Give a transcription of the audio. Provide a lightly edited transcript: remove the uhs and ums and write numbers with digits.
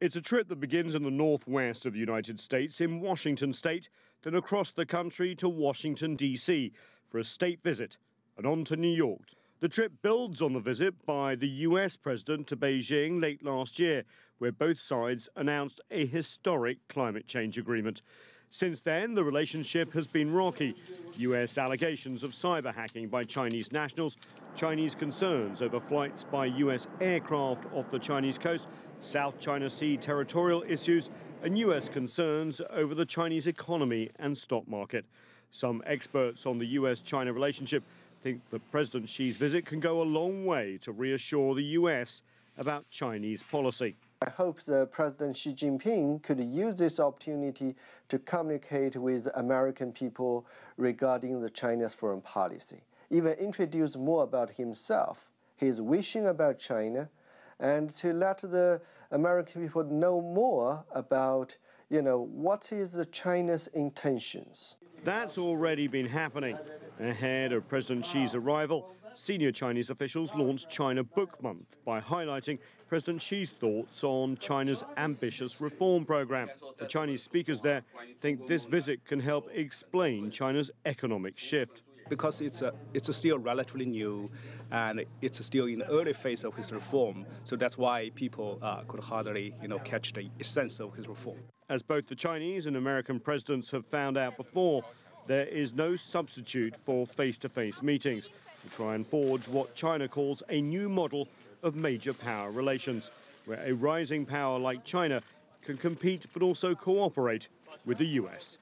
It's a trip that begins in the northwest of the United States, in Washington state, then across the country to Washington, D.C. for a state visit and on to New York. The trip builds on the visit by the U.S. president to Beijing late last year, where both sides announced a historic climate change agreement. Since then, the relationship has been rocky. U.S. allegations of cyber hacking by Chinese nationals, Chinese concerns over flights by U.S. aircraft off the Chinese coast, South China Sea territorial issues, and U.S. concerns over the Chinese economy and stock market. Some experts on the U.S.-China relationship think that President Xi's visit can go a long way to reassure the U.S. about Chinese policy. I hope that President Xi Jinping could use this opportunity to communicate with American people regarding the China's foreign policy, even introduce more about himself, his wishing about China, and to let the American people know more about, what is China's intentions. That's already been happening. Ahead of President Xi's arrival, senior Chinese officials launched China Book Month by highlighting President Xi's thoughts on China's ambitious reform program. The Chinese speakers there think this visit can help explain China's economic shift. Because it's still relatively new, and it's still in the early phase of his reform, so that's why people could hardly, catch the essence of his reform. As both the Chinese and American presidents have found out before, there is no substitute for face-to-face meetings to try and forge what China calls a new model of major power relations, where a rising power like China can compete but also cooperate with the US.